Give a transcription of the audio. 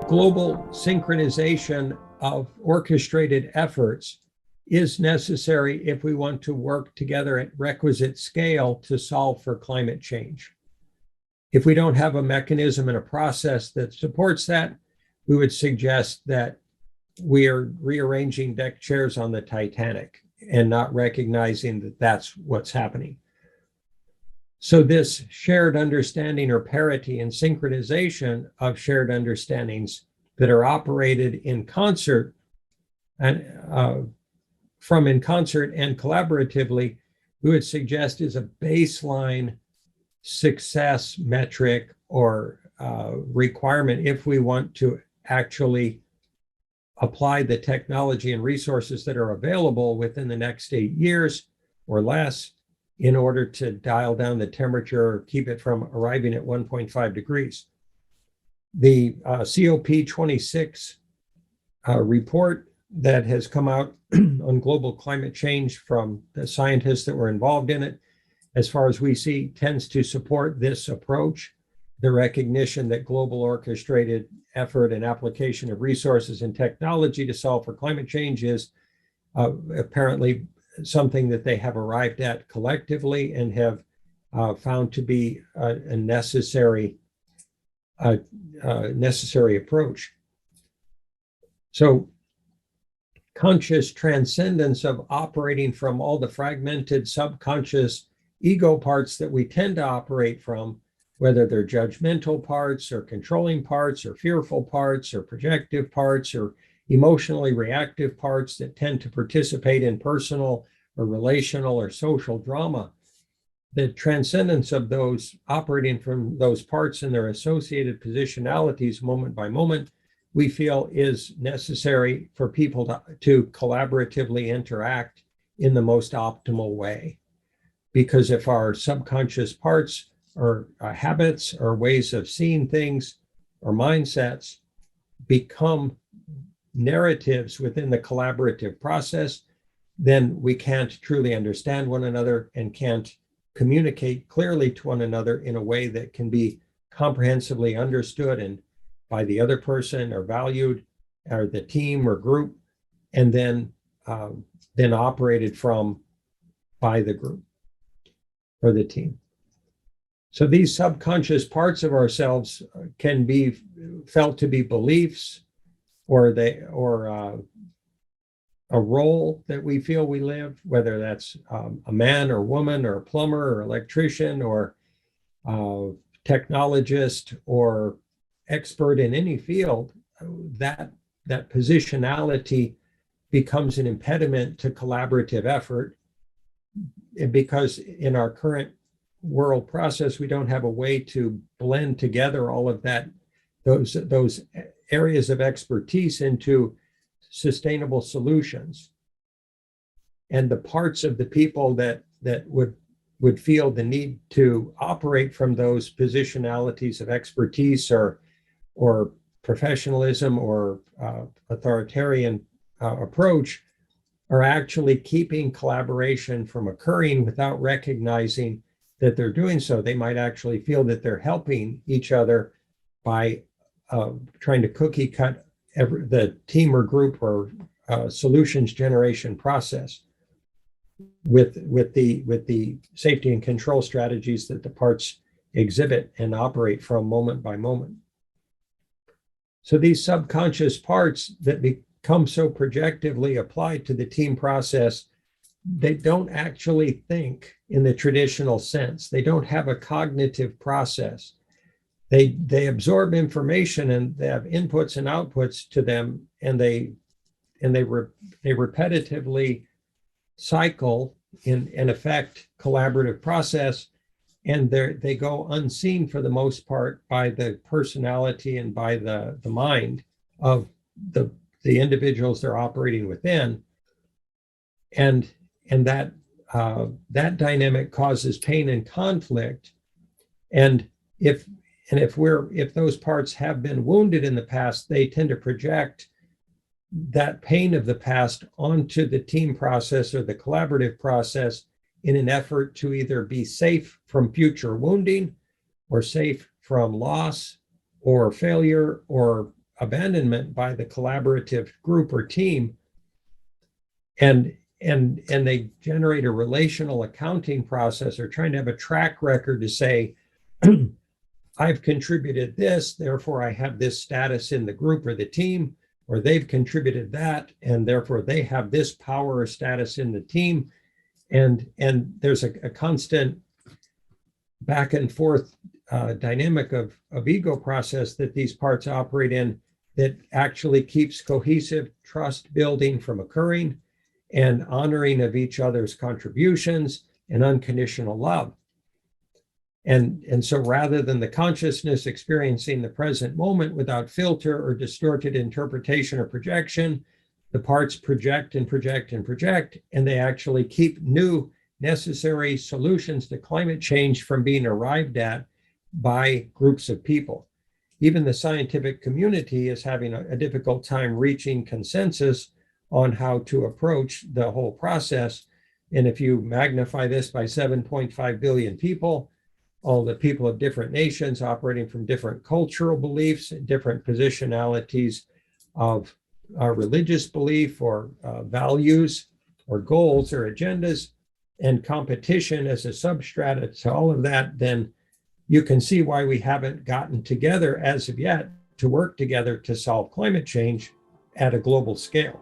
global synchronization of orchestrated efforts is necessary if we want to work together at requisite scale to solve for climate change. If we don't have a mechanism and a process that supports that, we would suggest that we are rearranging deck chairs on the Titanic and not recognizing that that's what's happening. So this shared understanding or parity and synchronization of shared understandings that are operated in concert and in concert and collaboratively, we would suggest is a baseline success metric or requirement if we want to actually apply the technology and resources that are available within the next 8 years or less in order to dial down the temperature or keep it from arriving at 1.5 degrees. The COP26 report that has come out on global climate change from the scientists that were involved in it, as far as we see, tends to support this approach, the recognition that global orchestrated effort and application of resources and technology to solve for climate change is apparently something that they have arrived at collectively and have found to be a necessary approach. So conscious transcendence of operating from all the fragmented subconscious ego parts that we tend to operate from, whether they're judgmental parts or controlling parts or fearful parts or projective parts or emotionally reactive parts that tend to participate in personal or relational or social drama. The transcendence of those operating from those parts and their associated positionalities moment by moment, we feel is necessary for people to collaboratively interact in the most optimal way. Because if our subconscious parts or habits or ways of seeing things or mindsets become narratives within the collaborative process, then we can't truly understand one another and can't communicate clearly to one another in a way that can be comprehensively understood and by the other person or valued or the team or group, and then operated from by the group or the team. So these subconscious parts of ourselves can be felt to be beliefs or a role that we feel we live, whether that's a man or woman or a plumber or electrician or technologist or expert in any field, that positionality becomes an impediment to collaborative effort, because in our current world process, we don't have a way to blend together all of that, those areas of expertise into sustainable solutions. And the parts of the people that would feel the need to operate from those positionalities of expertise or professionalism or authoritarian approach are actually keeping collaboration from occurring without recognizing that they're doing so. They might actually feel that they're helping each other by trying to cookie cut the team or group or solutions generation process with the safety and control strategies that the parts exhibit and operate from moment by moment. So these subconscious parts that become so projectively applied to the team process, they don't actually think in the traditional sense. They don't have a cognitive process. They absorb information and they have inputs and outputs to them, and they repetitively cycle in effect collaborative process, and they go unseen for the most part by the personality and by the mind of the individuals they're operating within, and that dynamic causes pain and conflict. And if those parts have been wounded in the past, they tend to project that pain of the past onto the team process or the collaborative process in an effort to either be safe from future wounding or safe from loss or failure or abandonment by the collaborative group or team, and they generate a relational accounting process, or trying to have a track record to say, I've contributed this, therefore I have this status in the group or the team, or they've contributed that, and therefore they have this power or status in the team. And there's a constant back and forth dynamic of ego process that these parts operate in, that actually keeps cohesive trust building from occurring, and honoring of each other's contributions, and unconditional love. And so rather than the consciousness experiencing the present moment without filter or distorted interpretation or projection, the parts project and project and project, and they actually keep new necessary solutions to climate change from being arrived at by groups of people. Even the scientific community is having a difficult time reaching consensus on how to approach the whole process. And if you magnify this by 7.5 billion people, all the people of different nations operating from different cultural beliefs, different positionalities of religious belief or values or goals or agendas, and competition as a substrata to all of that, then you can see why we haven't gotten together as of yet to work together to solve climate change at a global scale.